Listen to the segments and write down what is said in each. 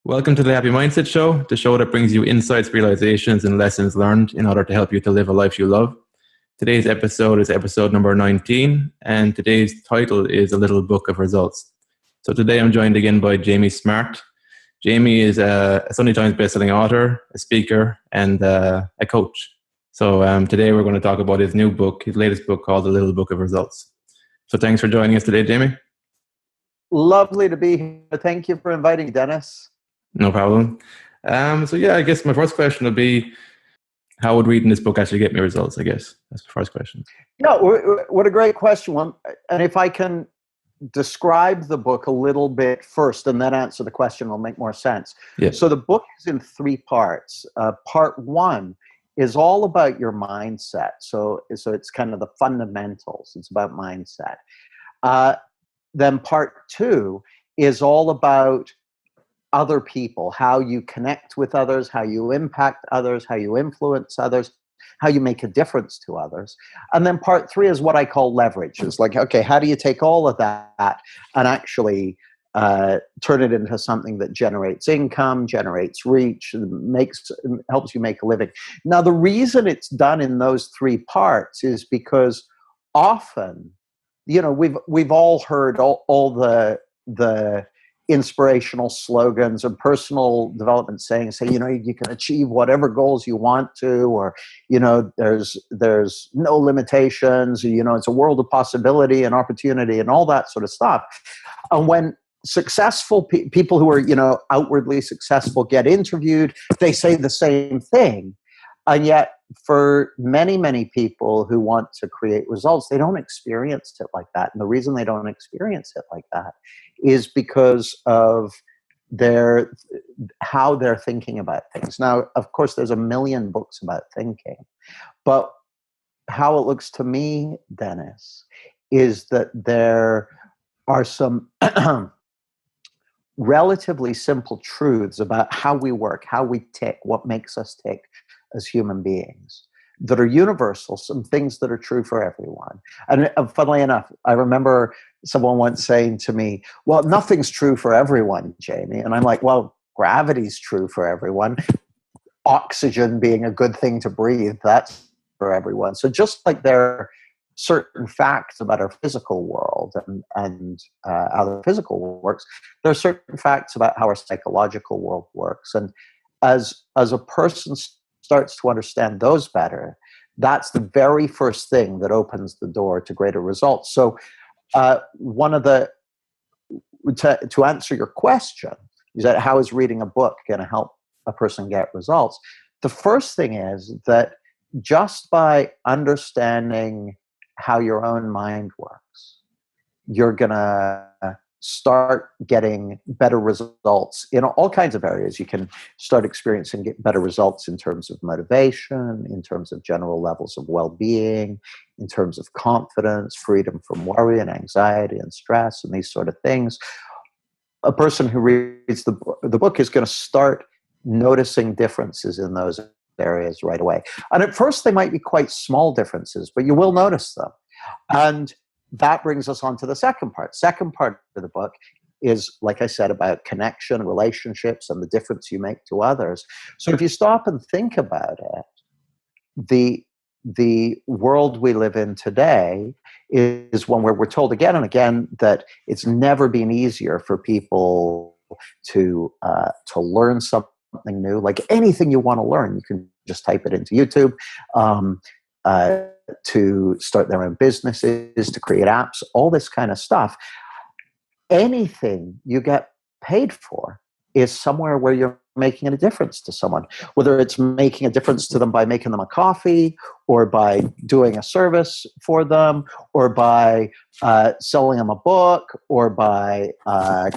Welcome to the Happy Mindset Show, the show that brings you insights, realizations, and lessons learned in order to help you to live a life you love. Today's episode is episode number 19, and today's title is A Little Book of Results. So today I'm joined again by Jamie Smart. Jamie is a Sunday Times bestselling author, a speaker, and a coach. So today we're going to talk about his new book, his latest book called A Little Book of Results. So thanks for joining us today, Jamie. Lovely to be here. Thank you for inviting me, Dennis. No problem. I guess my first question would be, how would reading this book actually get me results? I guess that's the first question. Yeah, what a great question. And if I can describe the book a little bit first and then answer the question, it'll make more sense. Yeah. So the book is in three parts. Part one is all about your mindset. So it's kind of the fundamentals. It's about mindset. Then part two is all about other people, how you connect with others, how you impact others, how you influence others, how you make a difference to others. And then part three is what I call leverage. It's like, okay, how do you take all of that and actually turn it into something that generates income, generates reach, helps you make a living. Now, the reason it's done in those three parts is because often, we've all heard all the inspirational slogans and personal development sayings say, you can achieve whatever goals you want to, or, there's no limitations, it's a world of possibility and opportunity and all that sort of stuff. And when successful people who are, outwardly successful get interviewed, they say the same thing. And yet for many, many people who want to create results, they don't experience it like that. And the reason they don't experience it like that is because of how they're thinking about things. Now, of course, there's a million books about thinking, but how it looks to me, Dennis, is that there are some relatively simple truths about how we work, how we tick, what makes us tick as human beings that are universal, some things that are true for everyone. And funnily enough, I remember someone once saying to me, well, nothing's true for everyone, Jamie. And I'm like, well, gravity's true for everyone. Oxygen being a good thing to breathe, that's for everyone. So just like there are certain facts about our physical world and how the physical world works, there are certain facts about how our psychological world works. And as a person starts to understand those better, that's the very first thing that opens the door to greater results. So to answer your question, is that how is reading a book going to help a person get results? The first thing is that just by understanding how your own mind works, you're going to start getting better results in all kinds of areas. You can start experiencing better results in terms of motivation, in terms of general levels of well-being, in terms of confidence, freedom from worry and anxiety and stress and these sort of things. A person who reads the book is going to start noticing differences in those areas right away. And at first they might be quite small differences, but you will notice them. And that brings us on to the second part. Second part of the book is, like I said, about connection, relationships, and the difference you make to others. So if you stop and think about it, the world we live in today is one where we're told again and again that it's never been easier for people to learn something new. Like anything you want to learn, you can just type it into YouTube. To start their own businesses, to create apps, all this kind of stuff. Anything you get paid for is somewhere where you're making a difference to someone, whether it's making a difference to them by making them a coffee or by doing a service for them or by selling them a book or by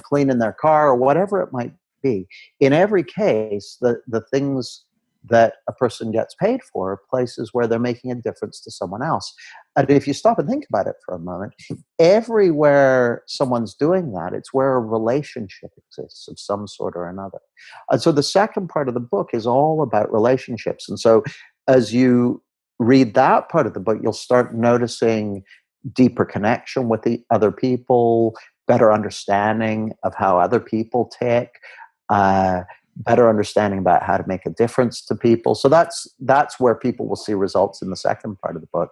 cleaning their car or whatever it might be. In every case, the things that a person gets paid for are places where they're making a difference to someone else. And if you stop and think about it for a moment, everywhere someone's doing that, it's where a relationship exists of some sort or another. And so the second part of the book is all about relationships. And so as you read that part of the book, you'll start noticing deeper connection with the other people, better understanding of how other people tick, better understanding about how to make a difference to people. So that's where people will see results in the second part of the book.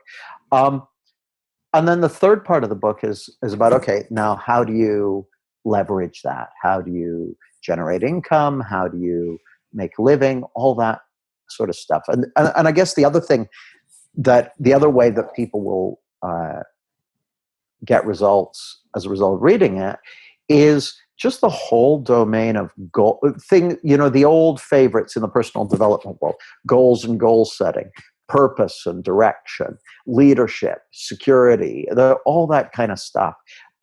And then the third part of the book is about, okay, now how do you leverage that? How do you generate income? How do you make a living? All that sort of stuff. And I guess the other way that people will get results as a result of reading it is just the whole domain of the old favorites in the personal development world: goals and goal setting, purpose and direction, leadership, security, all that kind of stuff.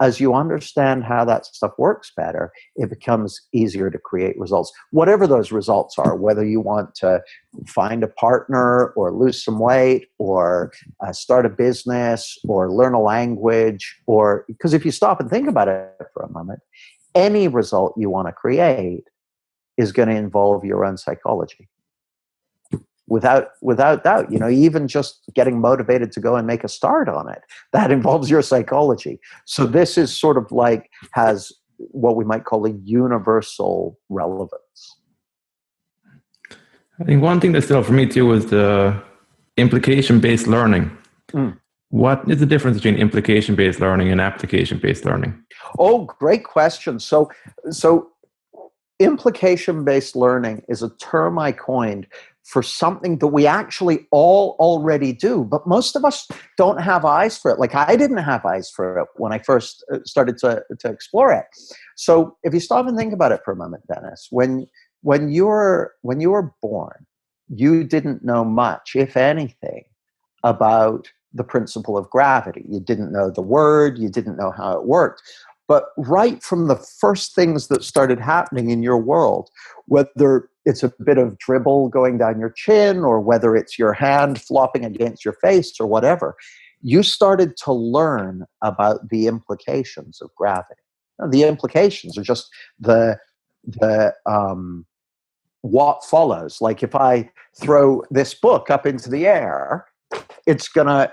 As you understand how that stuff works better, it becomes easier to create results. Whatever those results are, whether you want to find a partner or lose some weight or start a business or learn a language, because if you stop and think about it for a moment, any result you want to create is going to involve your own psychology. Without doubt, even just getting motivated to go and make a start on it, that involves your psychology. So this is sort of like has what we might call a universal relevance. I think one thing that stood out for me too was the implication-based learning. What is the difference between implication-based learning and application-based learning? Oh, great question. So implication-based learning is a term I coined for something that we actually all already do, but most of us don't have eyes for it. Like I didn't have eyes for it when I first started to explore it. So if you stop and think about it for a moment, Dennis, when you were born, you didn't know much, if anything, about the principle of gravity. You didn't know the word, you didn't know how it worked. But right from the first things that started happening in your world, whether it's a bit of dribble going down your chin or whether it's your hand flopping against your face or whatever, you started to learn about the implications of gravity. Now, the implications are just the what follows. Like if I throw this book up into the air, it's gonna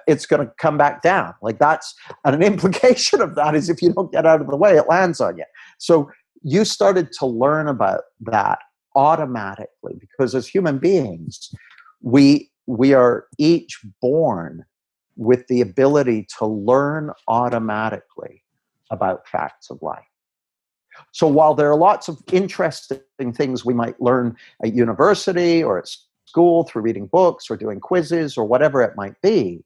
come back down. Like that's an implication of that is if you don't get out of the way, it lands on you. So you started to learn about that automatically because as human beings, we are each born with the ability to learn automatically about facts of life. So while there are lots of interesting things we might learn at university or at school through reading books or doing quizzes or whatever it might be,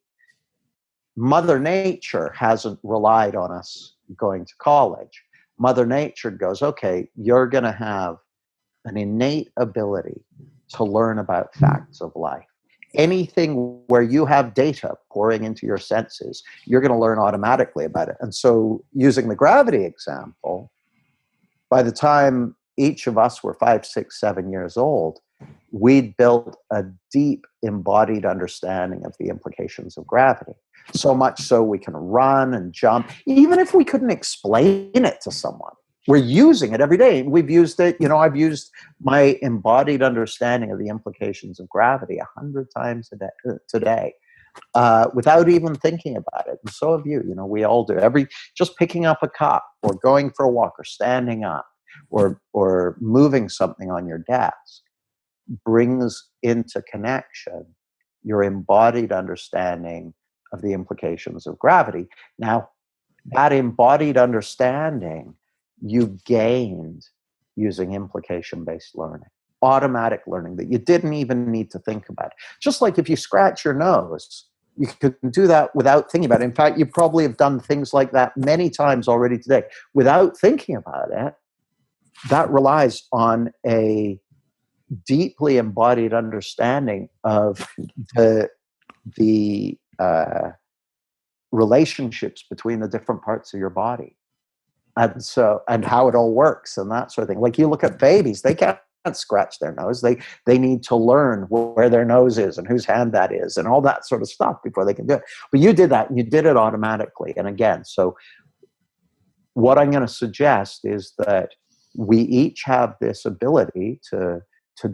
Mother Nature hasn't relied on us going to college. Mother Nature goes, okay, you're going to have an innate ability to learn about facts of life. Anything where you have data pouring into your senses, you're going to learn automatically about it. And so using the gravity example, by the time each of us were 5, 6, 7 years old, we'd built a deep embodied understanding of the implications of gravity. So much so we can run and jump, even if we couldn't explain it to someone. We're using it every day. We've used it, I've used my embodied understanding of the implications of gravity 100 times today without even thinking about it. And so have you, we all do. Just picking up a cup or going for a walk or standing up or moving something on your desk brings into connection your embodied understanding of the implications of gravity. Now, that embodied understanding you gained using implication-based learning, automatic learning that you didn't even need to think about. Just like if you scratch your nose, you can do that without thinking about it. In fact, you probably have done things like that many times already today without thinking about it. That relies on a deeply embodied understanding of the relationships between the different parts of your body, and how it all works and that sort of thing. Like you look at babies, they can't scratch their nose. They need to learn where their nose is and whose hand that is and all that sort of stuff before they can do it. But you did that, and you did it automatically. And again, so what I'm going to suggest is that we each have this ability to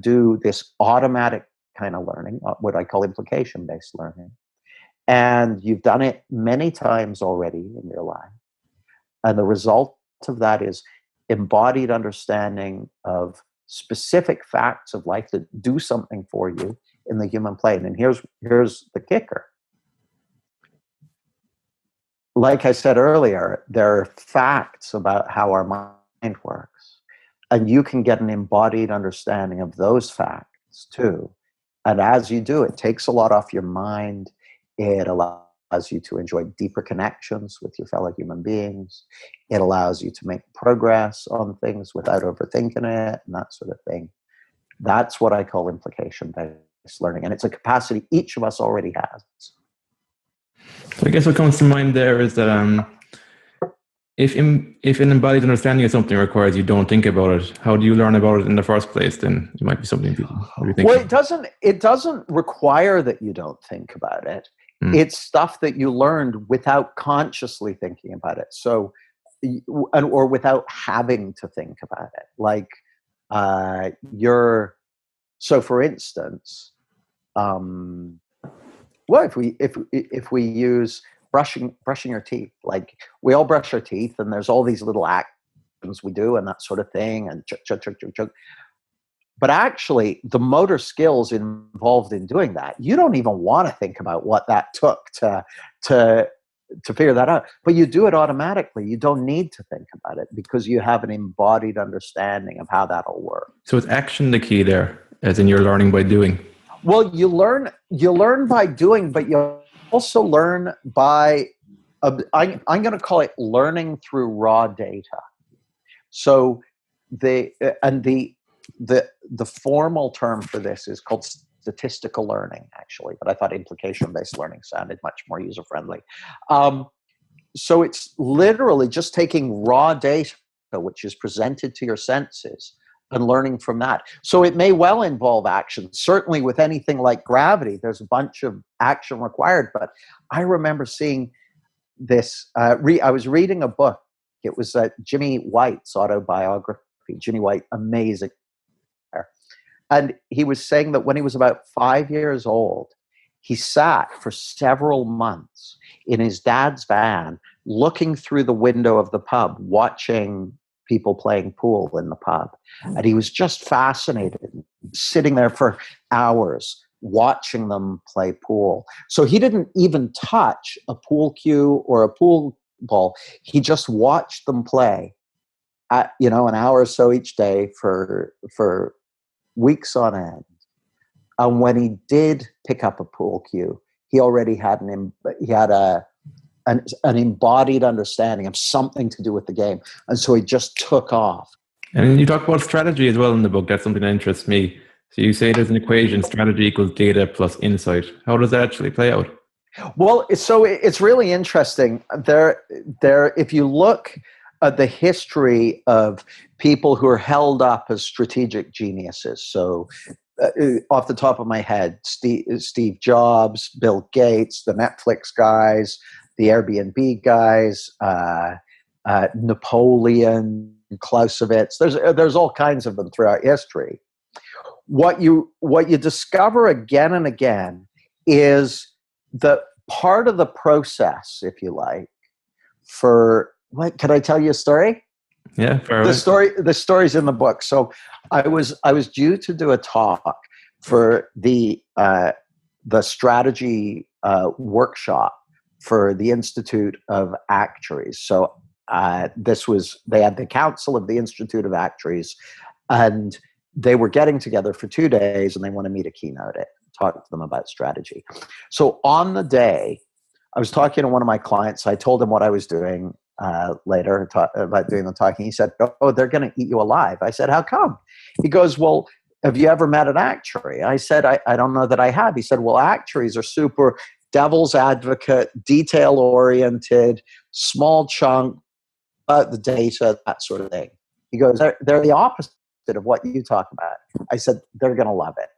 do this automatic kind of learning, what I call implication-based learning. And you've done it many times already in your life. And the result of that is embodied understanding of specific facts of life that do something for you in the human plane. And here's the kicker. Like I said earlier, there are facts about how our mind works, and you can get an embodied understanding of those facts too. And as you do, it takes a lot off your mind. It allows you to enjoy deeper connections with your fellow human beings. It allows you to make progress on things without overthinking it and that sort of thing. That's what I call implication-based learning. And it's a capacity each of us already has. So I guess what comes to mind there is that if an embodied understanding of something requires you don't think about it, how do you learn about it in the first place? Then it might be something people are thinking. Well, it doesn't require that you don't think about it. It's stuff that you learned without consciously thinking about it. So, or without having to think about it. Like so for instance, well, if we use brushing your teeth, like we all brush our teeth, and there's all these little actions we do and that sort of thing, and chug. But actually, the motor skills involved in doing that, you don't even want to think about what that took to figure that out. But you do it automatically. You don't need to think about it because you have an embodied understanding of how that'll work. So is action the key there, as in you're learning by doing? Well, you learn by doing, but you also learn by, I'm going to call it learning through raw data. So the formal term for this is called statistical learning, actually, but I thought implication-based learning sounded much more user-friendly. So it's literally just taking raw data, which is presented to your senses, and learning from that. So it may well involve action. Certainly with anything like gravity, there's a bunch of action required. But I remember seeing this, I was reading a book. It was Jimmy White's autobiography. Jimmy White, amazing. And he was saying that when he was about 5 years old, he sat for several months in his dad's van, looking through the window of the pub, watching people playing pool in the pub. And he was just fascinated, sitting there for hours, watching them play pool. So he didn't even touch a pool cue or a pool ball. He just watched them play at, an hour or so each day for weeks on end. And when he did pick up a pool cue, he already had an embodied understanding of something to do with the game. And so he just took off. And you talk about strategy as well in the book. That's something that interests me. So you say there's an equation, strategy equals data plus insight. How does that actually play out? Well, so it's really interesting. If you look at the history of people who are held up as strategic geniuses, so off the top of my head, Steve Jobs, Bill Gates, the Netflix guys, the Airbnb guys, Napoleon, Clausewitz. There's all kinds of them throughout history. What you discover again and again is that part of the process, if you like, can I tell you a story? Yeah, the story's in the book. So I was due to do a talk for the strategy workshop for the Institute of Actuaries. So they had the Council of the Institute of Actuaries, and they were getting together for 2 days, and they wanted me to keynote it, talk to them about strategy. So on the day, I was talking to one of my clients. I told him what I was doing later about doing the talking. He said, "Oh, they're going to eat you alive." I said, "How come?" He goes, "Well, have you ever met an actuary?" I said, I don't know that I have. He said, "Well, actuaries are super devil's advocate, detail-oriented, small chunk, the data, that sort of thing." He goes, they're the opposite of what you talk about. I said, "They're going to love it."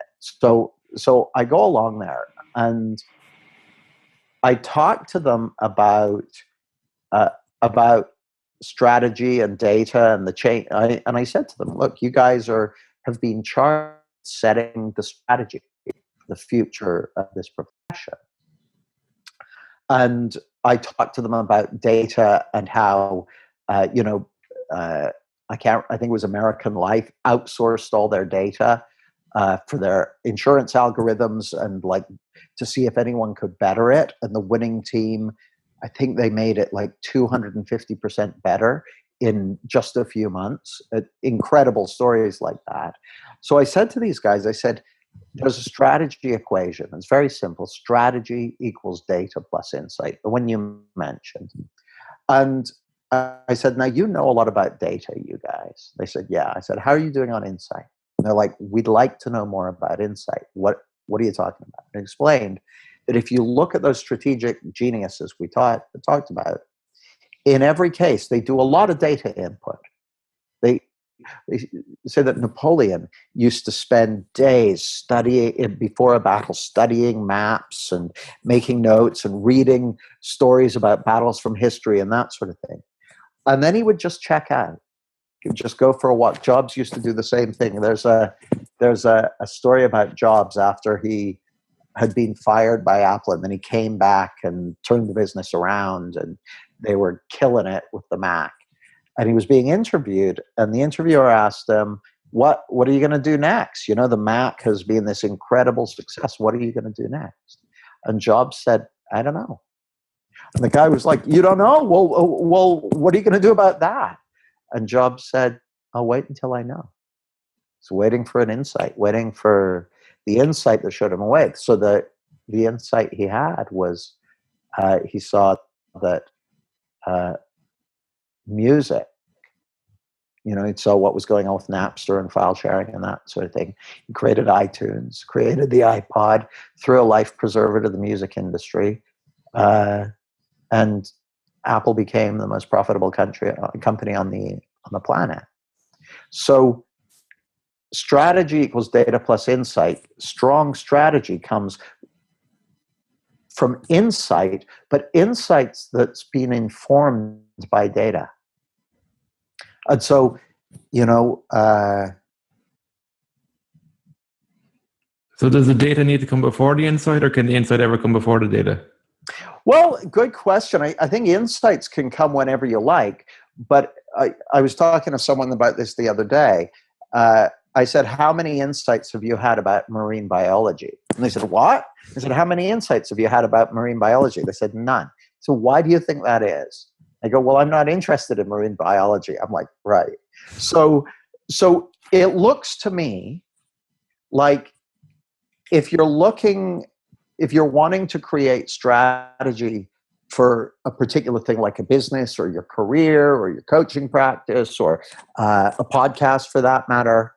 So I go along there, and I talk to them about strategy and data and the change. And I said to them, "Look, you guys have been charged setting the strategy for the future of this profession." And I talked to them about data and how, I think it was American Life, outsourced all their data for their insurance algorithms and like to see if anyone could better it. And the winning team, I think they made it like 250% better in just a few months. Incredible stories like that. So I said to these guys, I said, there's a strategy equation. It's very simple. Strategy equals data plus insight, the one you mentioned. And I said, now you know a lot about data, you guys. They said, yeah. I said, how are you doing on insight? And they're like, we'd like to know more about insight. What are you talking about? And I explained that if you look at those strategic geniuses we talked about, in every case, they do a lot of data input. They say that Napoleon used to spend days studying before a battle, studying maps and making notes and reading stories about battles from history and that sort of thing. And then he would just check out. He would just go for a walk. Jobs used to do the same thing. There's a story about Jobs after he had been fired by Apple, and then he came back and turned the business around, and they were killing it with the Mac. And he was being interviewed, and the interviewer asked him, what are you going to do next? You know, the Mac has been this incredible success. What are you going to do next? And Jobs said, I don't know. And the guy was like, you don't know? Well, what are you going to do about that? And Jobs said, I'll wait until I know. He's waiting for an insight, waiting for the insight that showed him a way. So the insight he had was he saw that music, you know, he saw what was going on with Napster and file sharing and that sort of thing. He created iTunes, created the iPod, threw a life preserver to the music industry, and Apple became the most profitable company on the planet. So strategy equals data plus insight. Strong strategy comes from insight, but insights that's been informed by data. And so, you know, so does the data need to come before the insight, or can the insight ever come before the data? Well, good question. I think insights can come whenever you like, but I was talking to someone about this the other day. I said, how many insights have you had about marine biology? And they said, what? I said, how many insights have you had about marine biology? They said, none. So why do you think that is? I go, well, I'm not interested in marine biology. I'm like, right. So it looks to me like if you're wanting to create strategy for a particular thing like a business or your career or your coaching practice or a podcast for that matter,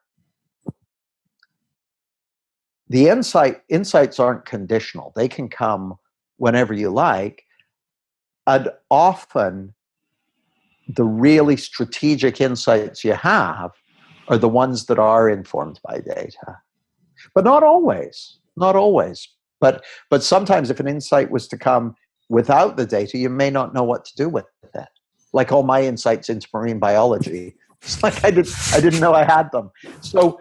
the insights aren't conditional. They can come whenever you like. And often the really strategic insights you have are the ones that are informed by data. But not always. But sometimes if an insight was to come without the data, you may not know what to do with it. Like all my insights into marine biology. It's like I didn't know I had them. So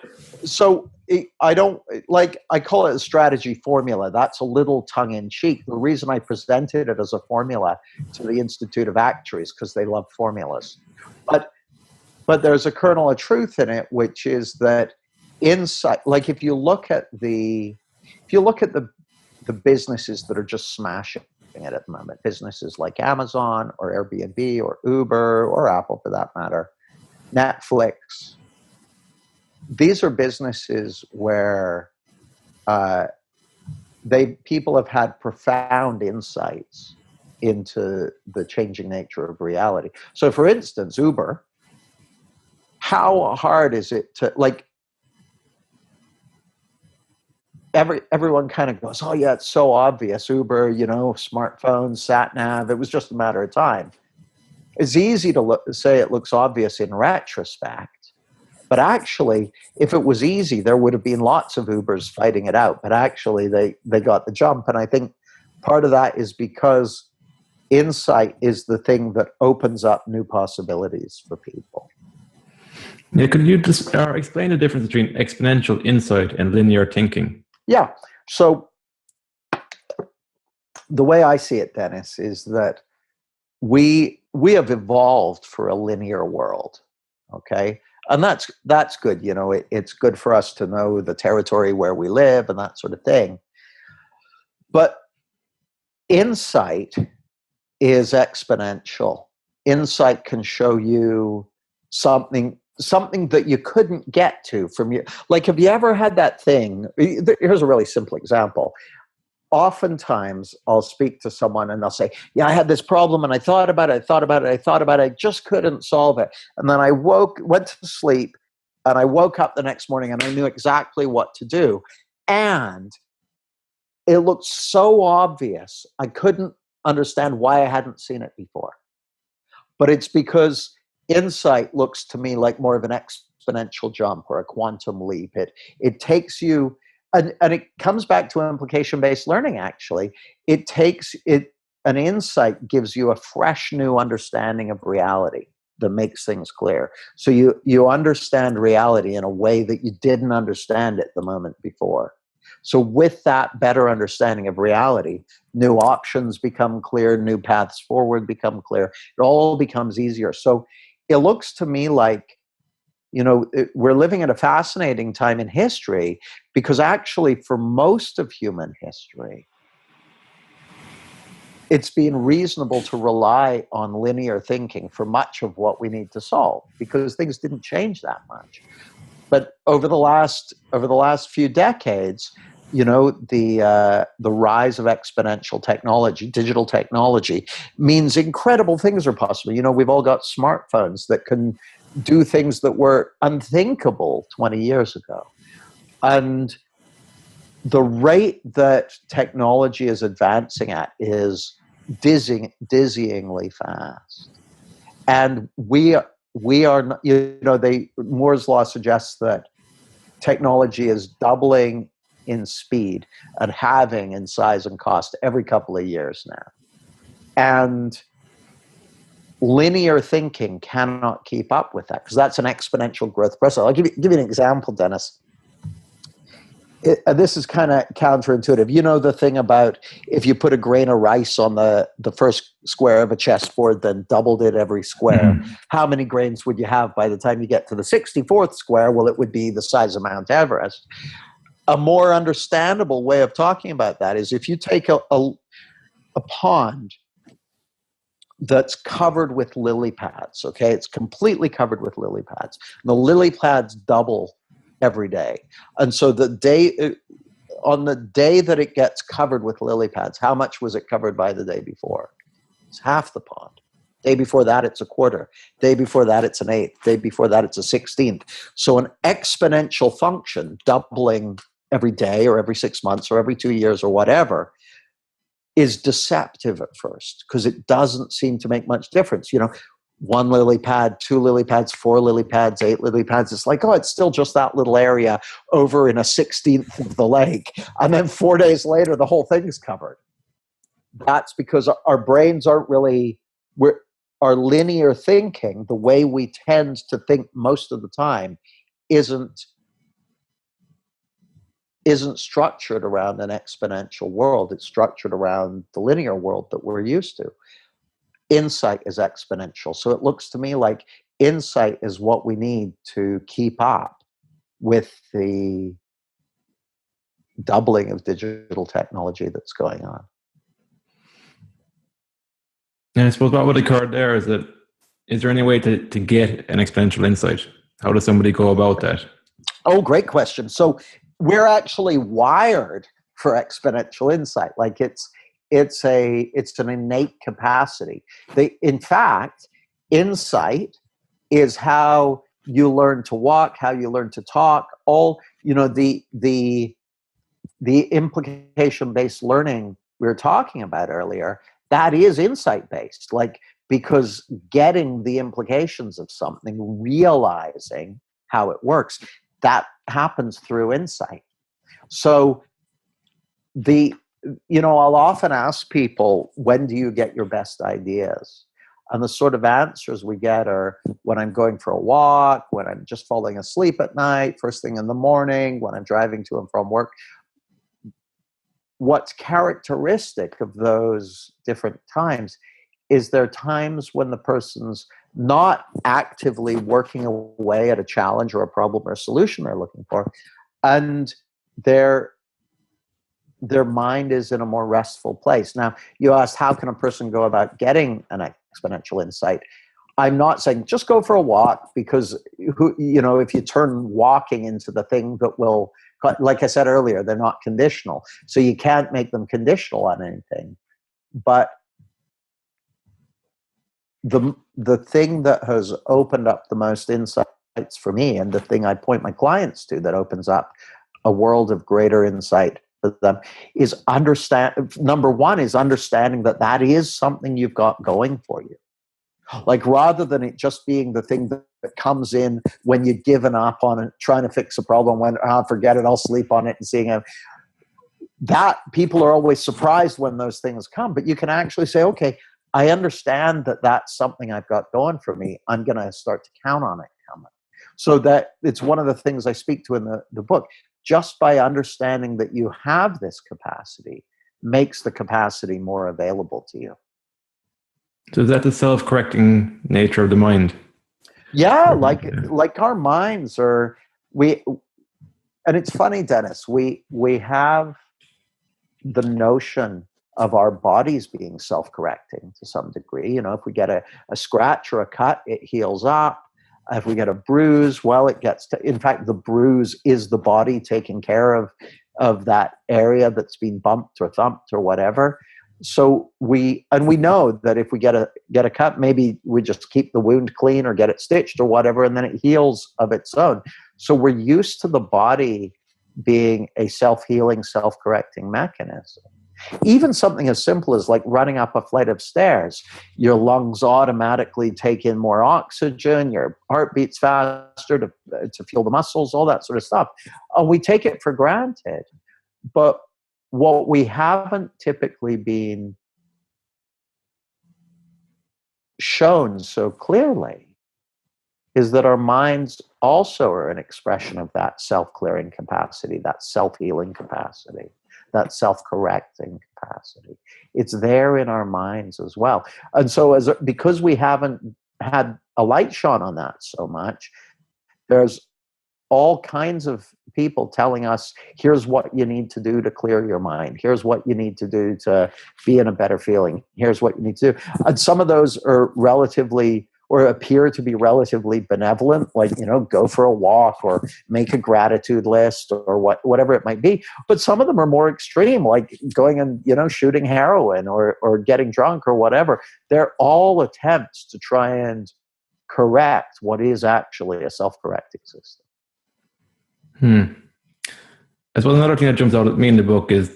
I don't like, I call it a strategy formula. That's a little tongue in cheek. The reason I presented it as a formula to the Institute of Actuaries because they love formulas. But there's a kernel of truth in it, which is that insight, like if you look at the businesses that are just smashing it at the moment, businesses like Amazon or Airbnb or Uber or Apple for that matter, Netflix, these are businesses where people have had profound insights into the changing nature of reality. So for instance, Uber, how hard is it to, like, everyone kind of goes, oh yeah, it's so obvious, Uber, you know, smartphones, sat nav, it was just a matter of time. It's easy to say it looks obvious in retrospect. But actually, if it was easy, there would have been lots of Ubers fighting it out. But actually, they got the jump. And I think part of that is because insight is the thing that opens up new possibilities for people. Yeah, could you just explain the difference between exponential insight and linear thinking? Yeah. So the way I see it, Dennis, is that we have evolved for a linear world. Okay. And that's good. It's good for us to know the territory where we live and that sort of thing. But insight is exponential. Insight can show you something that you couldn't get to from your, like, have you ever had that thing? Here's a really simple example. Oftentimes I'll speak to someone and they'll say, yeah, I had this problem and I thought about it, I just couldn't solve it. And then I went to sleep, and I woke up the next morning and I knew exactly what to do. And it looked so obvious, I couldn't understand why I hadn't seen it before. But it's because insight looks to me like more of an exponential jump or a quantum leap. It takes you, and it comes back to implication-based learning, actually. An insight gives you a fresh new understanding of reality that makes things clear. So you understand reality in a way that you didn't understand it the moment before. So with that better understanding of reality, new options become clear, new paths forward become clear. It all becomes easier. So it looks to me like, we're living at a fascinating time in history, because actually for most of human history, it's been reasonable to rely on linear thinking for much of what we need to solve, because things didn't change that much. But over the last few decades, the rise of exponential technology, digital technology, means incredible things are possible. We've all got smartphones that can do things that were unthinkable 20 years ago. And the rate that technology is advancing at is dizzyingly fast. And we are not, Moore's law suggests that technology is doubling in speed and halving in size and cost every couple of years now. And linear thinking cannot keep up with that, because that's an exponential growth process. I'll give you an example, Dennis. This is kind of counterintuitive. You know the thing about if you put a grain of rice on the first square of a chessboard, then doubled it every square, how many grains would you have by the time you get to the 64th square? Well, it would be the size of Mount Everest. A more understandable way of talking about that is if you take a pond that's covered with lily pads, okay? It's completely covered with lily pads. And the lily pads double every day. And so on the day that it gets covered with lily pads, how much was it covered by the day before? It's half the pond. Day before that, it's a quarter. Day before that, it's an eighth. Day before that, it's a 16th. So an exponential function, doubling every day or every 6 months or every 2 years or whatever, is deceptive at first, because it doesn't seem to make much difference. 1 lily pad, 2 lily pads, 4 lily pads, 8 lily pads. It's like, it's still just that little area over in a 16th of the lake. And then 4 days later, the whole thing is covered. That's because our brains aren't really, our linear thinking, the way we tend to think most of the time, isn't structured around an exponential world. It's structured around the linear world that we're used to. Insight is exponential. So it looks to me like insight is what we need to keep up with the doubling of digital technology that's going on. And I suppose what would occur there is there any way to get an exponential insight? How does somebody go about that? Oh, great question. So we're actually wired for exponential insight. Like it's an innate capacity. In fact, insight is how you learn to walk, how you learn to talk. All the implication-based learning we were talking about earlier, that is insight-based. Like, because getting the implications of something, realizing how it works, that happens through insight. So I'll often ask people, when do you get your best ideas? And the sort of answers we get are when I'm going for a walk, when I'm just falling asleep at night, first thing in the morning, when I'm driving to and from work. What's characteristic of those different times is there are times when the person's not actively working away at a challenge or a problem or a solution they're looking for. And their mind is in a more restful place. Now, you asked, how can a person go about getting an exponential insight? I'm not saying just go for a walk, because if you turn walking into the thing that will, like I said earlier, they're not conditional. So you can't make them conditional on anything. But the thing that has opened up the most insights for me, and the thing I point my clients to that opens up a world of greater insight for them, is number one is understanding that is something you've got going for you. Like, rather than it just being the thing that comes in when you've given up on it, trying to fix a problem, when forget it, I'll sleep on it, and seeing it. That people are always surprised when those things come, but you can actually say, okay, I understand that that's something I've got going for me. I'm going to start to count on it coming. So that it's one of the things I speak to in the book. Just by understanding that you have this capacity makes the capacity more available to you. So is that the self-correcting nature of the mind? Yeah, like our minds are, and it's funny, Dennis, we have the notion of our bodies being self-correcting to some degree. If we get a scratch or a cut, it heals up. If we get a bruise, well, it gets to, in fact, the bruise is the body taking care of that area that's been bumped or thumped or whatever. So we know that if we get a cut, maybe we just keep the wound clean or get it stitched or whatever, and then it heals of its own. So we're used to the body being a self-healing, self-correcting mechanism. Even something as simple as like running up a flight of stairs, your lungs automatically take in more oxygen, your heart beats faster to fuel the muscles, all that sort of stuff. And we take it for granted. But what we haven't typically been shown so clearly is that our minds also are an expression of that self-clearing capacity, that self-healing capacity, that self-correcting capacity. It's there in our minds as well. And so because we haven't had a light shone on that so much, there's all kinds of people telling us, here's what you need to do to clear your mind. Here's what you need to do to be in a better feeling. Here's what you need to do. And some of those are relatively, or appear to be relatively benevolent, like, go for a walk or make a gratitude list or whatever it might be. But some of them are more extreme, like going and, shooting heroin or getting drunk or whatever. They're all attempts to try and correct what is actually a self-correcting system. As well, another thing that jumps out at me in the book is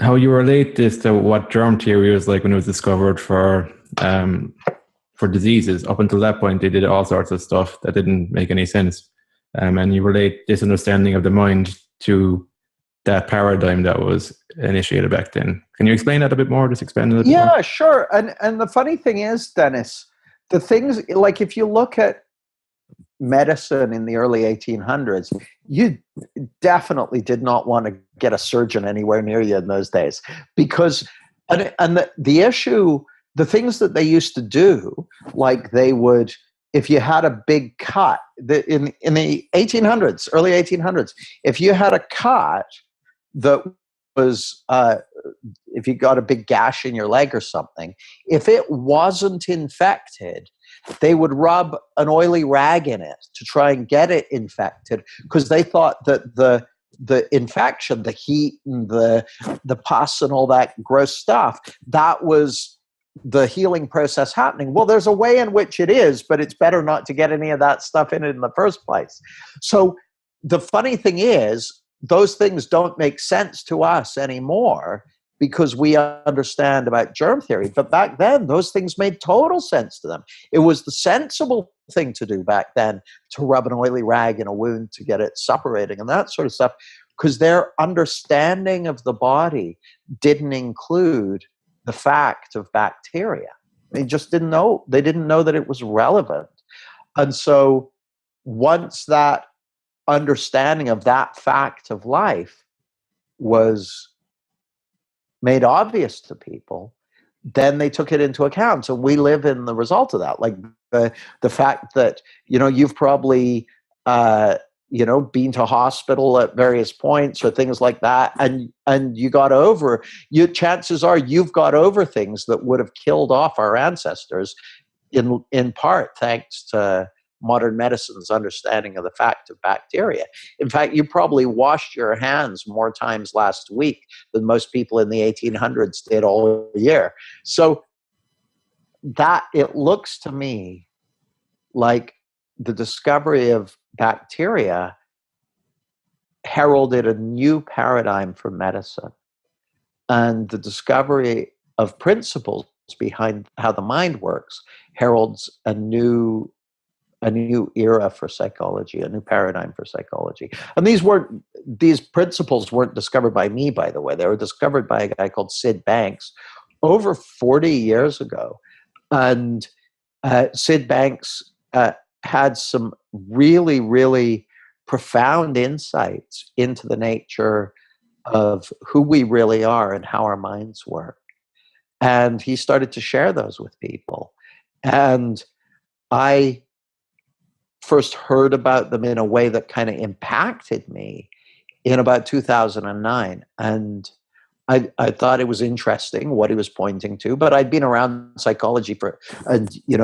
how you relate this to what germ theory was like when it was discovered for diseases. Up until that point, they did all sorts of stuff that didn't make any sense. And you relate this understanding of the mind to that paradigm that was initiated back then. Can you explain that a bit more? Just expand a little bit more? Yeah, sure. And the funny thing is, Dennis, the things, like if you look at medicine in the early 1800s, you definitely did not want to get a surgeon anywhere near you in those days, because the issue, the things that they used to do, like they would, if you had a big cut in the 1800s, early 1800s, if you had a cut that was if you got a big gash in your leg or something, if it wasn't infected, they would rub an oily rag in it to try and get it infected, because they thought that the infection, the heat and the pus and all that gross stuff, that was the healing process happening. Well, there's a way in which it is, but it's better not to get any of that stuff in it in the first place. So the funny thing is, those things don't make sense to us anymore because we understand about germ theory. But back then, those things made total sense to them. It was the sensible thing to do back then, to rub an oily rag in a wound to get it suppurating and that sort of stuff, because their understanding of the body didn't include the fact of bacteria. They just didn't know. They didn't know that it was relevant. And so once that understanding of that fact of life was made obvious to people, then they took it into account. So we live in the result of that. Like the fact that, you've probably, been to hospital at various points or things like that, and you got over, chances are you've got over things that would have killed off our ancestors, in part thanks to modern medicine's understanding of the fact of bacteria. In fact, you probably washed your hands more times last week than most people in the 1800s did all year. So that, it looks to me like the discovery of bacteria heralded a new paradigm for medicine, and the discovery of principles behind how the mind works heralds a new era for psychology, a new paradigm for psychology. And these principles weren't discovered by me, by the way. They were discovered by a guy called Sid Banks over 40 years ago. And Sid Banks had some really, really profound insights into the nature of who we really are and how our minds work. And he started to share those with people. And I first heard about them in a way that kind of impacted me in about 2009. And I thought it was interesting what he was pointing to, but I'd been around psychology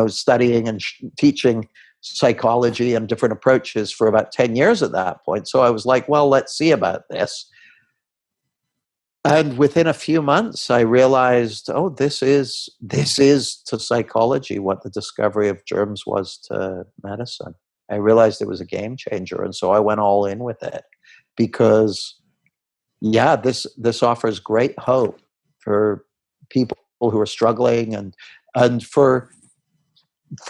studying and teaching psychology and different approaches for about 10 years at that point. So I was like, well, let's see about this. And within a few months, I realized, oh, this is to psychology what the discovery of germs was to medicine. I realized it was a game changer, and so I went all in with it because, yeah, this offers great hope for people who are struggling, and for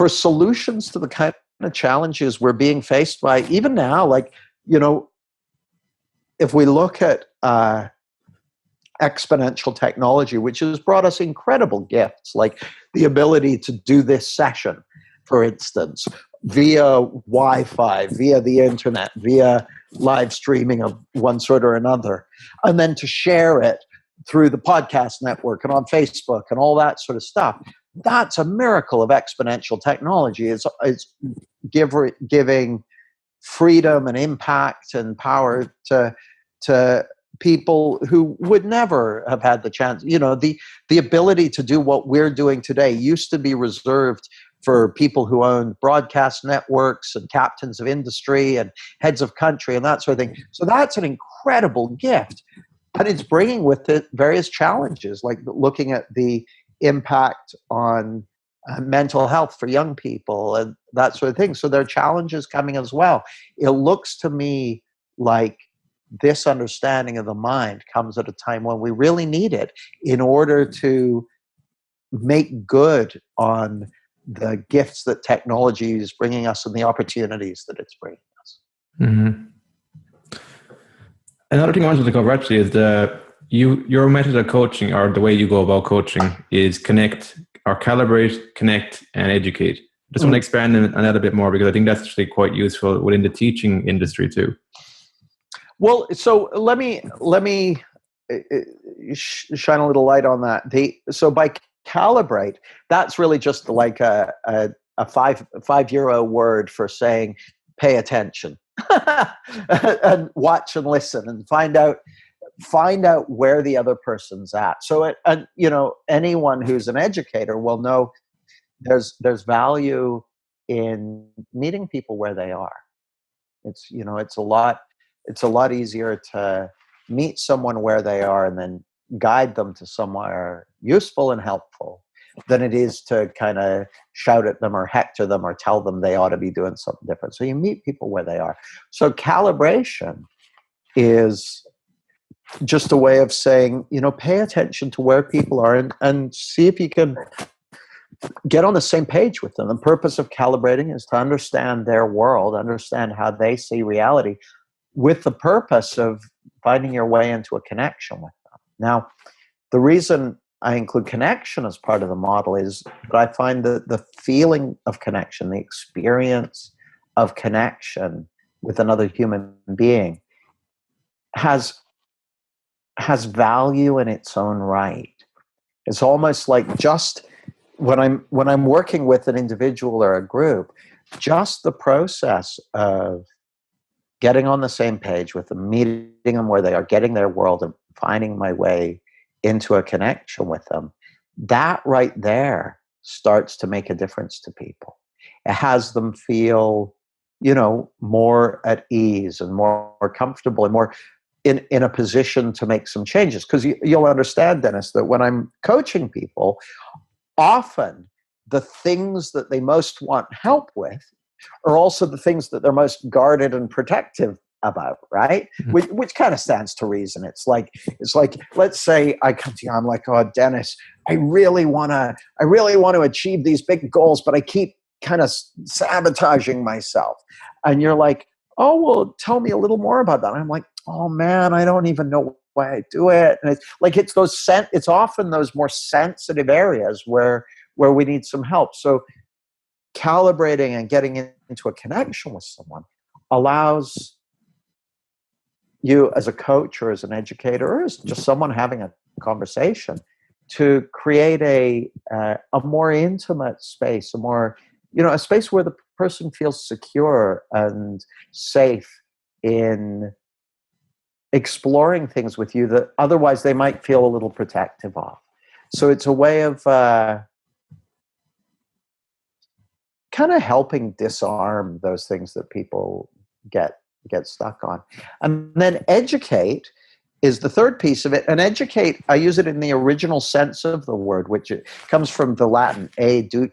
solutions to the kind of challenges we're being faced by even now. Like, if we look at exponential technology, which has brought us incredible gifts, like the ability to do this session, for instance, via Wi-Fi, via the internet, via live streaming of one sort or another, and then to share it through the podcast network and on Facebook and all that sort of stuff. That's a miracle of exponential technology. It's giving freedom and impact and power to people who would never have had the chance. The ability to do what we're doing today used to be reserved for people who own broadcast networks and captains of industry and heads of country and that sort of thing. So that's an incredible gift. And it's bringing with it various challenges, like looking at the impact on mental health for young people and that sort of thing. So there are challenges coming as well. It looks to me like this understanding of the mind comes at a time when we really need it in order to make good on the gifts that technology is bringing us and the opportunities that it's bringing us. Mm-hmm. Another thing I wanted to cover actually is your method of coaching, or the way you go about coaching, is connect or calibrate, connect, and educate. I just want to expand on that a bit more, because I think that's actually quite useful within the teaching industry too. Well, so let me shine a little light on that. So by calibrate, that's really just like a €5 word for saying pay attention and watch and listen and find out where the other person's at. So anyone who's an educator will know there's value in meeting people where they are. It's a lot easier to meet someone where they are and then guide them to somewhere useful and helpful than it is to kind of shout at them or hector them or tell them they ought to be doing something different. So you meet people where they are. So calibration is just a way of saying, pay attention to where people are and see if you can get on the same page with them. The purpose of calibrating is to understand their world, understand how they see reality, with the purpose of finding your way into a connection with them. Now, the reason I include connection as part of the model is that I find that the feeling of connection, the experience of connection with another human being has value in its own right. It's almost like just when I'm working with an individual or a group, just the process of getting on the same page with them, meeting them where they are, getting their world, and finding my way into a connection with them, that right there starts to make a difference to people. It has them feel, more at ease and more comfortable and more in a position to make some changes. Because you'll understand, Dennis, that when I'm coaching people, often the things that they most want help with are also the things that they're most guarded and protective about, right? Mm-hmm. Which kind of stands to reason. It's like, let's say I come to you, I'm like, oh, Dennis, I really want to achieve these big goals, but I keep kind of sabotaging myself. And you're like, oh, well, tell me a little more about that. And I'm like, oh man, I don't even know why I do it. And it's like, it's often those more sensitive areas where we need some help. So calibrating and getting into a connection with someone allows you, as a coach or as an educator or as just someone having a conversation, to create a more intimate space, a space where the person feels secure and safe in exploring things with you that otherwise they might feel a little protective of. So it's a way of kind of helping disarm those things that people get stuck on. And then educate is the third piece of it. And educate, I use it in the original sense of the word, which it comes from the Latin educe,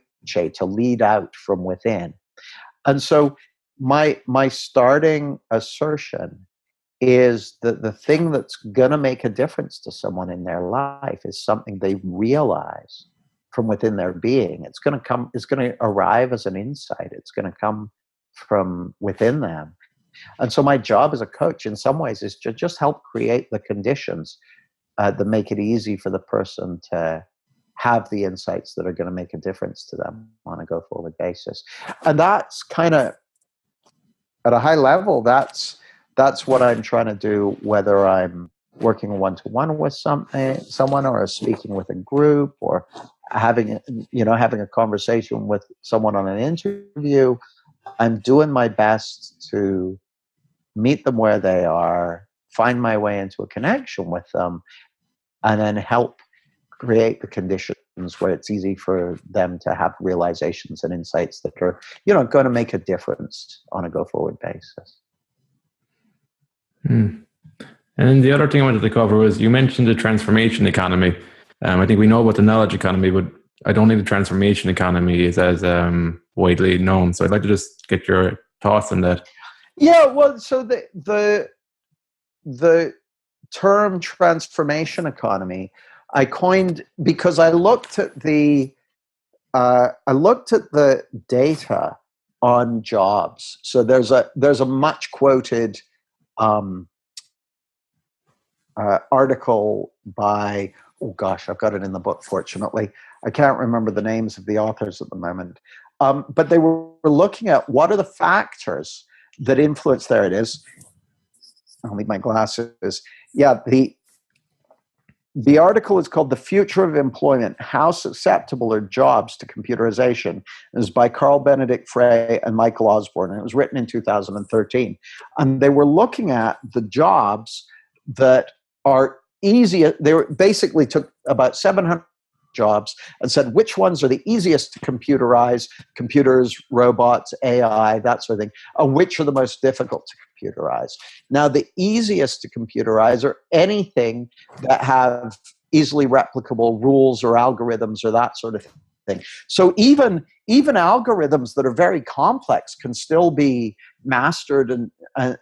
to lead out from within. And so my starting assertion is that the thing that's going to make a difference to someone in their life is something they realize from within their being. It's going to arrive as an insight. It's going to come from within them. And so my job as a coach in some ways is to just help create the conditions that make it easy for the person to have the insights that are going to make a difference to them on a go forward basis. And that's kind of, at a high level, that's what I'm trying to do, whether I'm working one-to-one with someone, or speaking with a group, or having a conversation with someone on an interview. I'm doing my best to meet them where they are, find my way into a connection with them, and then help create the conditions where it's easy for them to have realizations and insights that are, going to make a difference on a go-forward basis. And then the other thing I wanted to cover was, you mentioned the transformation economy. I think we know about the knowledge economy, but I don't think the transformation economy is as widely known. So I'd like to just get your thoughts on that. Yeah, well, so the term transformation economy I coined because I looked at the data on jobs. So there's a much quoted article by, oh gosh, I've got it in the book, fortunately. I can't remember the names of the authors at the moment. But they were looking at what are the factors that influence, there it is. I'll need my glasses. Yeah, the article is called "The Future of Employment: How Susceptible Are Jobs to Computerization?" It was by Carl Benedict Frey and Michael Osborne, and it was written in 2013. And they were looking at the jobs that are easier. They basically took about 700 jobs and said which ones are the easiest to computerize, computers, robots, AI, that sort of thing, and which are the most difficult to computerize. Now, the easiest to computerize are anything that have easily replicable rules or algorithms or that sort of thing. So even algorithms that are very complex can still be mastered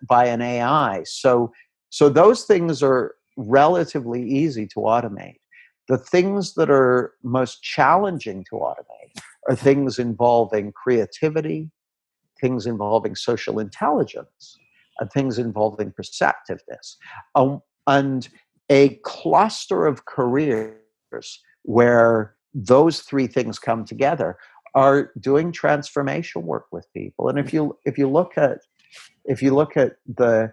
by an AI. So those things are relatively easy to automate. The things that are most challenging to automate are things involving creativity, things involving social intelligence, and things involving perceptiveness. And a cluster of careers where those three things come together are doing transformation work with people. And if you look at the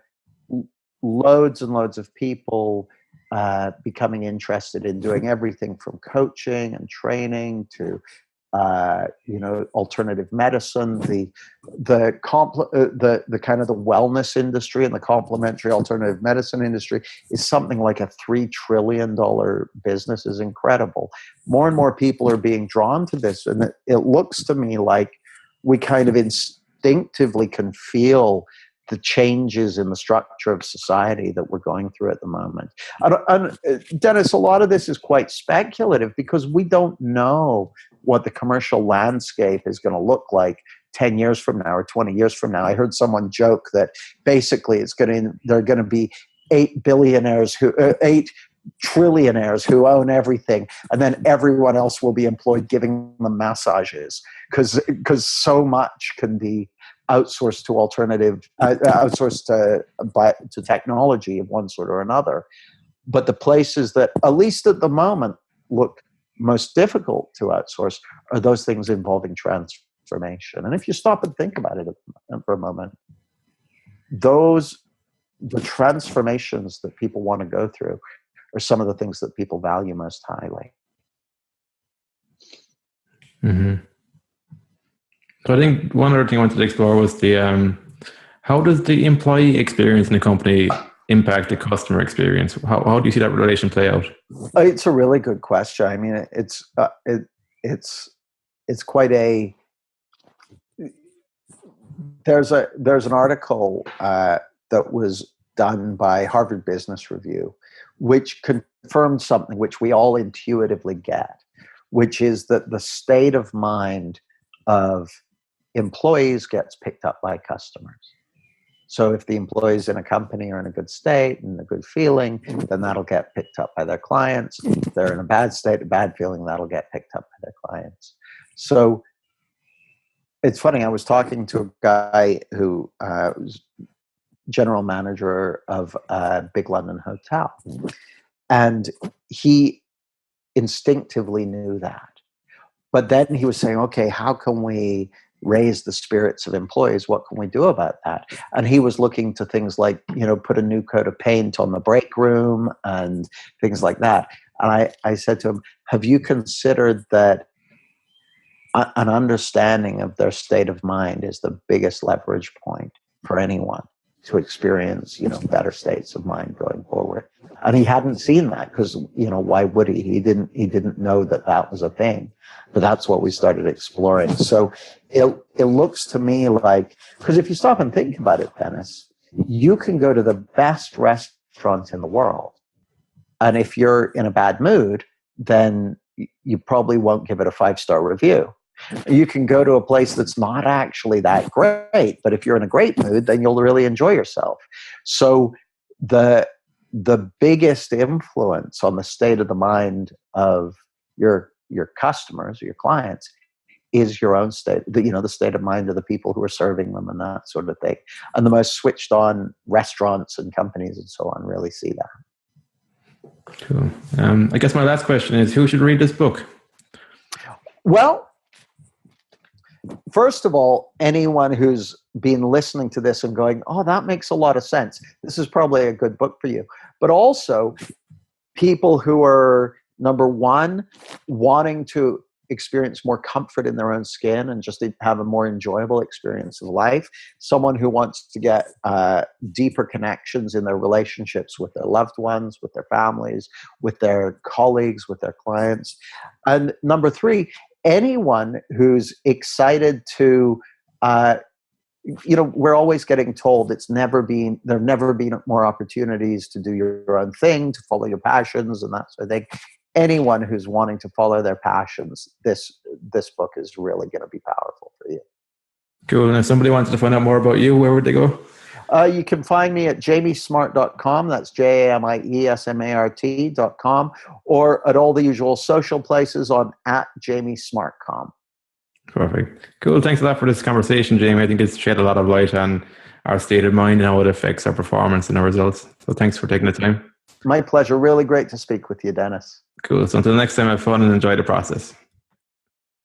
loads and loads of people becoming interested in doing everything from coaching and training to alternative medicine, the kind of the wellness industry and the complementary alternative medicine industry is something like a $3 trillion business. Is incredible. More and more people are being drawn to this, and it looks to me like we kind of instinctively can feel the changes in the structure of society that we're going through at the moment. And Dennis, a lot of this is quite speculative because we don't know what the commercial landscape is going to look like 10 years from now or 20 years from now. I heard someone joke that basically there are going to be 8 trillionaires who own everything, and then everyone else will be employed giving them massages because so much can be outsourced to technology of one sort or another. But the places that, at least at the moment, look most difficult to outsource are those things involving transformation. And if you stop and think about it for a moment, the transformations that people want to go through are some of the things that people value most highly. Mm-hmm. So I think one other thing I wanted to explore was how does the employee experience in a company impact the customer experience? How do you see that relation play out? It's a really good question. I mean, it's quite a. There's an article that was done by Harvard Business Review, which confirmed something which we all intuitively get, which is that the state of mind of employees gets picked up by customers. So if the employees in a company are in a good state and a good feeling, then that'll get picked up by their clients. If they're in a bad state, a bad feeling, that'll get picked up by their clients. So it's funny, I was talking to a guy who was general manager of a big London hotel, and he instinctively knew that. But then he was saying, okay, how can we raise the spirits of employees? What can we do about that? And he was looking to things like, put a new coat of paint on the break room and things like that. And I said to him, have you considered that an understanding of their state of mind is the biggest leverage point for anyone to experience, better states of mind going forward? And he hadn't seen that because, why would he? He didn't know that was a thing. But that's what we started exploring. So it looks to me like, because if you stop and think about it, Dennis, you can go to the best restaurant in the world, and if you're in a bad mood, then you probably won't give it a 5-star review. You can go to a place that's not actually that great, but if you're in a great mood, then you'll really enjoy yourself. So the biggest influence on the state of the mind of your customers or your clients is your own state, the state of mind of the people who are serving them and that sort of thing. And the most switched on restaurants and companies and so on really see that. Cool. I guess my last question is, who should read this book? Well, first of all, anyone who's been listening to this and going, oh, that makes a lot of sense. This is probably a good book for you. But also people who are, number one, wanting to experience more comfort in their own skin and just have a more enjoyable experience of life. Someone who wants to get deeper connections in their relationships with their loved ones, with their families, with their colleagues, with their clients. And number three, anyone who's excited to, we're always getting told there have never been more opportunities to do your own thing, to follow your passions and that sort of thing. Anyone who's wanting to follow their passions, this book is really going to be powerful for you. Cool. And if somebody wanted to find out more about you, where would they go? You can find me at jamiesmart.com. That's JAMIESMART.com, or at all the usual social places on @jamiesmartcom. Perfect. Cool. Thanks a lot for this conversation, Jamie. I think it's shed a lot of light on our state of mind and how it affects our performance and our results. So thanks for taking the time. My pleasure. Really great to speak with you, Dennis. Cool. So until next time, have fun and enjoy the process.